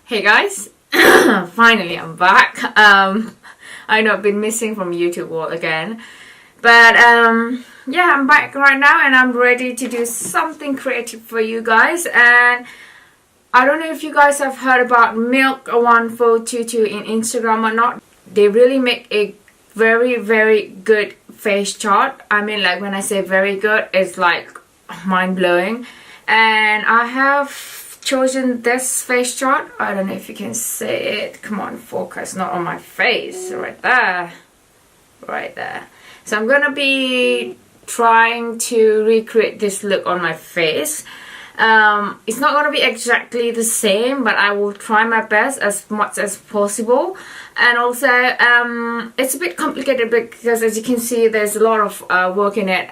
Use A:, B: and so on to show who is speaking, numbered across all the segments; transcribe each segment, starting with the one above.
A: Hey guys, finally I'm back. I know I've been missing from YouTube world again, but yeah, I'm back right now and I'm ready to do something creative for you guys. And I don't know if you guys have heard about Milk 1422 in Instagram or not. They really make a very good face chart. I mean, like, when I say very good, it's like mind-blowing. And I have chosen this face chart. I don't know if you can see it. Come on, focus, not on my face. Right there. So I'm gonna be trying to recreate this look on my face. It's not gonna be exactly the same, but I will try my best as much as possible. And also it's a bit complicated because, as you can see, there's a lot of work in it.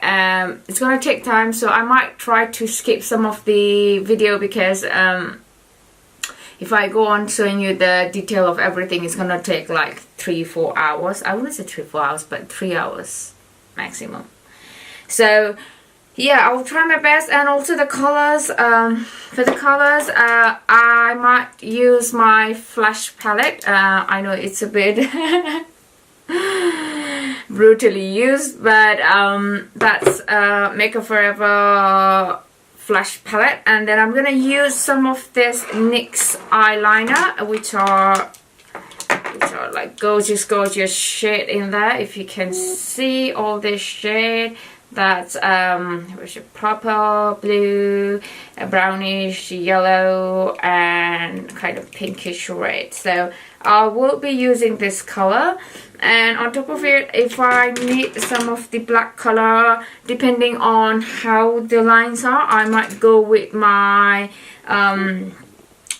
A: It's gonna take time, so I might try to skip some of the video because if I go on showing you the detail of everything, it's gonna take like 3-4 hours. I wouldn't say 3-4 hours, but 3 hours maximum. So yeah, I'll try my best. And also the colors, for the colors, I might use my Flash palette. I know it's a bit brutally used, but that's Makeup Forever Flash palette. And then I'm gonna use some of this NYX eyeliner, which are like gorgeous shade in there. If you can see all this shade, that's purple, blue, brownish, yellow, and kind of pinkish red. So I will be using this color. And on top of it, if I need some of the black color, depending on how the lines are, I might go with my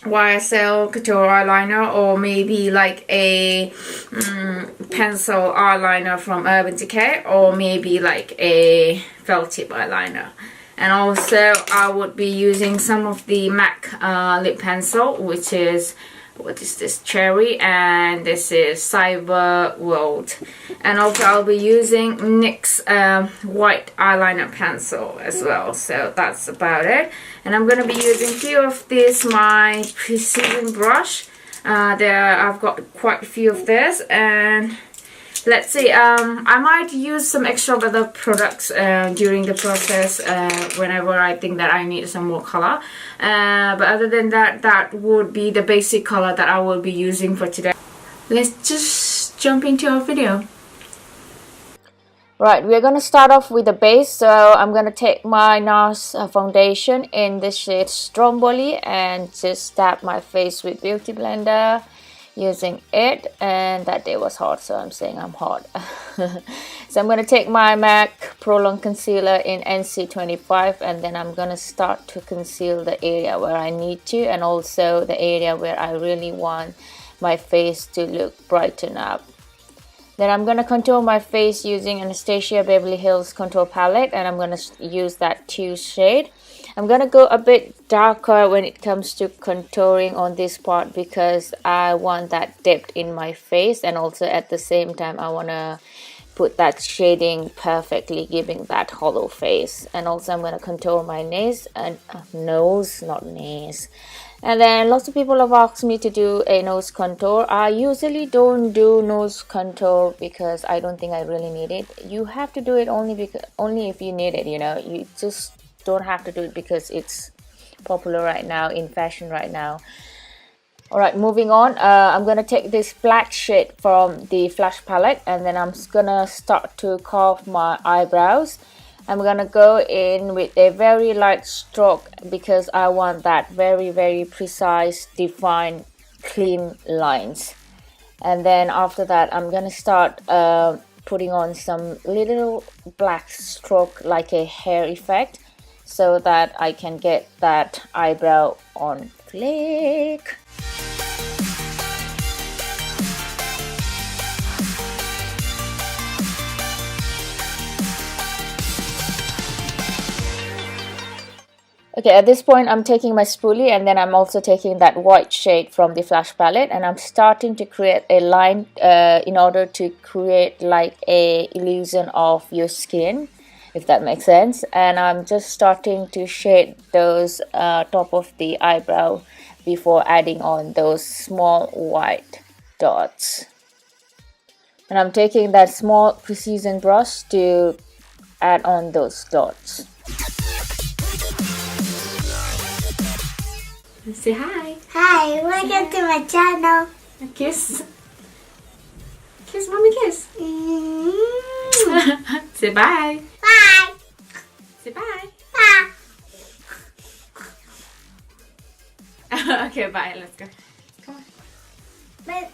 A: YSL Couture eyeliner, or maybe like a pencil eyeliner from Urban Decay, or maybe like a felt tip eyeliner. And also I would be using some of the MAC lip pencil, which is, what is this, Cherry, and this is Cyber World. And also I'll be using NYX white eyeliner pencil as well. So that's about it. And I'm gonna be using a few of this, my precision brush. I've got quite a few of this, and let's see, I might use some extra other products during the process whenever I think that I need some more color. But other than that, that would be the basic color that I will be using for today. Let's just jump into our video. Right, we're going to start off with the base. So I'm going to take my NARS foundation in this shade Stromboli and just dab my face with Beauty Blender using it. And that day was hot, so I'm saying I'm hot. So I'm going to take my MAC Pro Long Concealer in NC25, and then I'm going to start to conceal the area where I need to, and also the area where I really want my face to look brighten up. Then I'm going to contour my face using Anastasia Beverly Hills Contour Palette, and I'm going to use that 2 shade. I'm going to go a bit darker when it comes to contouring on this part because I want that depth in my face, and also at the same time I want to put that shading perfectly, giving that hollow face. And also I'm going to contour my nose, and nose, not nails. And then lots of people have asked me to do a nose contour. I usually don't do nose contour because I don't think I really need it. You have to do it only if you need it, you know. You just don't have to do it because it's popular right now, in fashion right now. Alright, moving on. I'm going to take this black shade from the Flash palette, and then I'm going to start to carve my eyebrows. I'm gonna go in with a very light stroke because I want that very precise, defined, clean lines. And then after that, I'm gonna start putting on some little black stroke, like a hair effect, so that I can get that eyebrow on flick. Okay, at this point I'm taking my spoolie, and then I'm also taking that white shade from the Flash palette, and I'm starting to create a line in order to create like a illusion of your skin, if that makes sense. And I'm just starting to shade those top of the eyebrow before adding on those small white dots. And I'm taking that small precision brush to add on those dots. Say hi.
B: Hi, welcome to my channel.
A: A kiss. Kiss, mommy, kiss. Say bye.
B: Bye.
A: Say bye.
B: Bye.
A: Okay, bye. Let's go. Come on.
B: But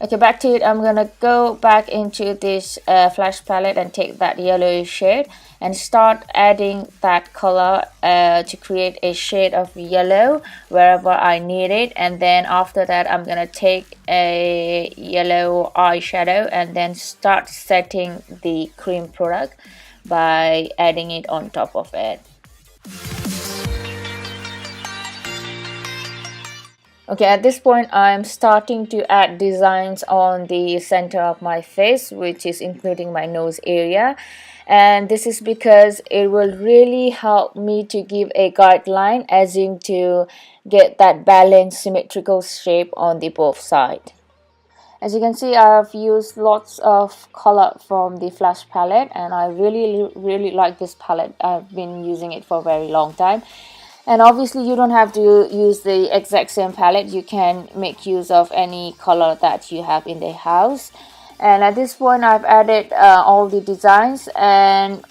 A: Okay, back to it. I'm gonna go back into this flash palette and take that yellow shade and start adding that color to create a shade of yellow wherever I need it. And then after that, I'm gonna take a yellow eyeshadow and then start setting the cream product by adding it on top of it. Okay, at this point I'm starting to add designs on the center of my face, which is including my nose area, and this is because it will really help me to give a guideline as in to get that balanced symmetrical shape on the both side. As you can see, I've used lots of color from the flash palette and I really like this palette. I've been using it for a very long time. And obviously you don't have to use the exact same palette. You can make use of any color that you have in the house. And at this point I've added all the designs, and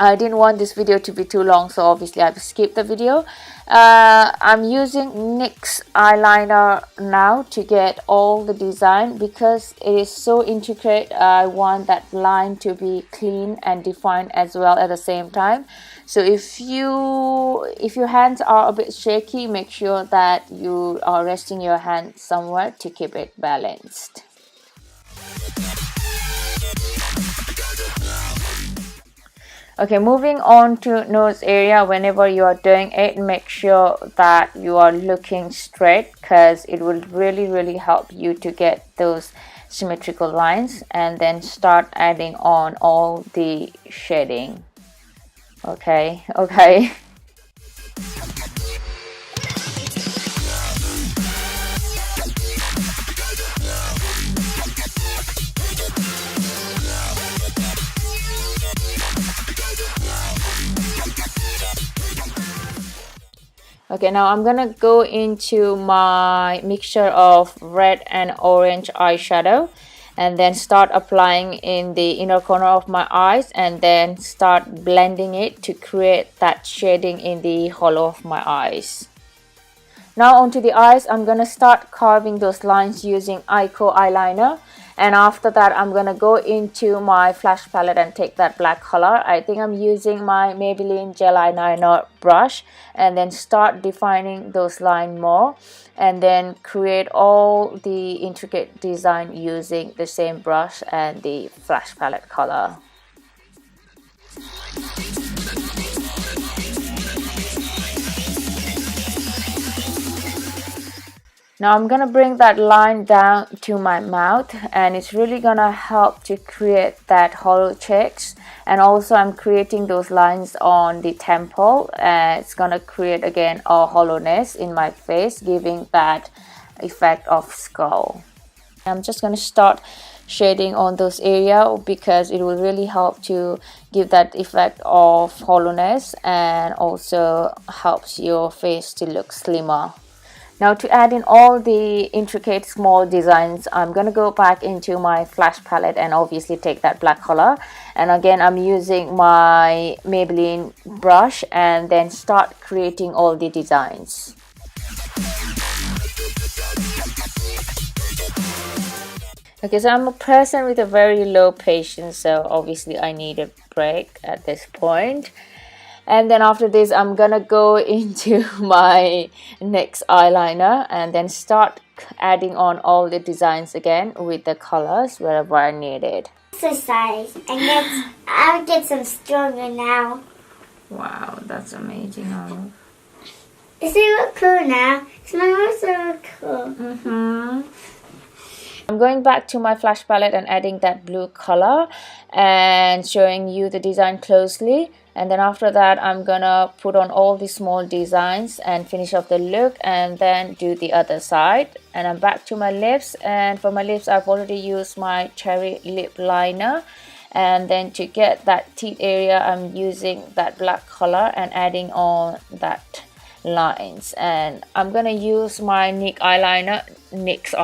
A: I didn't want this video to be too long, so obviously I've skipped the video. I'm using NYX eyeliner now to get all the design because it is so intricate. I want that line to be clean and defined as well at the same time. So if your hands are a bit shaky, make sure that you are resting your hand somewhere to keep it balanced. Okay, moving on to nose area. Whenever you are doing it, make sure that you are looking straight because it will really help you to get those symmetrical lines, and then start adding on all the shading. Okay. Okay, now I'm gonna go into my mixture of red and orange eyeshadow and then start applying in the inner corner of my eyes and then start blending it to create that shading in the hollow of my eyes. Now onto the eyes, I'm gonna start carving those lines using Ico eyeliner, and after that I'm gonna go into my flash palette and take that black color. I think I'm using my Maybelline gel eyeliner brush, and then start defining those lines more and then create all the intricate design using the same brush and the flash palette color. Now I'm gonna bring that line down to my mouth, and it's really gonna help to create that hollow cheeks. And also I'm creating those lines on the temple, and it's gonna create again a hollowness in my face, giving that effect of skull. I'm just gonna start shading on those areas because it will really help to give that effect of hollowness and also helps your face to look slimmer. Now to add in all the intricate small designs, I'm going to go back into my flash palette and obviously take that black color. And again, I'm using my Maybelline brush and then start creating all the designs. Okay, so I'm a person with a very low patience, so obviously I need a break at this point. And then after this, I'm gonna go into my NYX eyeliner and then start adding on all the designs again with the colors wherever I need it.
B: Exercise and I'll get some stronger now.
A: Wow, that's amazing.
B: Does it look cool now? It's my also look cool.
A: I'm going back to my flash palette and adding that blue color and showing you the design closely. And then after that, I'm gonna put on all the small designs and finish off the look, and then do the other side. And I'm back to my lips, and for my lips I've already used my cherry lip liner. And then to get that teeth area, I'm using that black color and adding on that lines. And I'm gonna use my NYX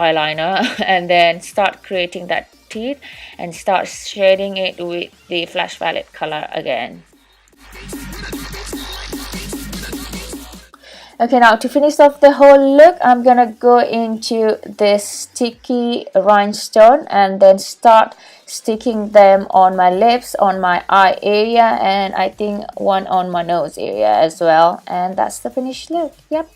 A: eyeliner and then start creating that teeth and start shading it with the Flash Palette color again. Okay, now to finish off the whole look, I'm gonna go into this sticky rhinestone and then start sticking them on my lips, on my eye area, and I think one on my nose area as well. And that's the finished look. Yep.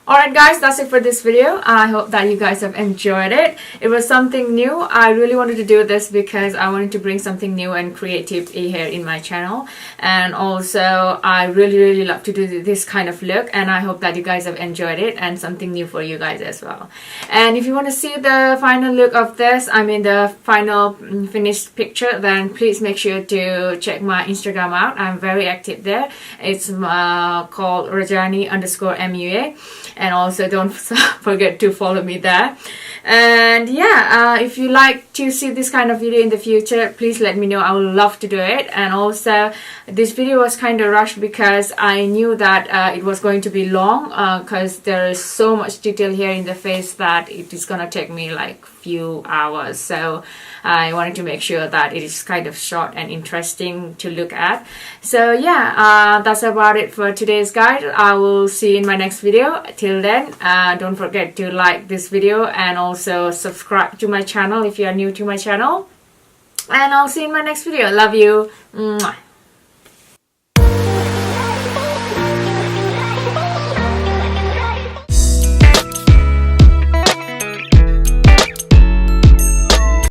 C: Alright guys, that's it for this video. I hope that you guys have enjoyed it. It was something new. I really wanted to do this because I wanted to bring something new and creative here in my channel. And also, I really love to do this kind of look, and I hope that you guys have enjoyed it and something new for you guys as well. And if you want to see the final look of this, I mean the final finished picture, then please make sure to check my Instagram out. I'm very active there. It's called Rajani_MUA. And also don't forget to follow me there. And yeah, if you like to see this kind of video in the future, please let me know. I would love to do it. And also, this video was kind of rushed because I knew that it was going to be long, because there is so much detail here in the face that it is gonna take me like few hours. So I wanted to make sure that it is kind of short and interesting to look at. So yeah, that's about it for today's guide. I will see you in my next video. Till then, don't forget to like this video and also subscribe to my channel if you are new to my channel. And I'll see you in my next video. Love you. Mwah.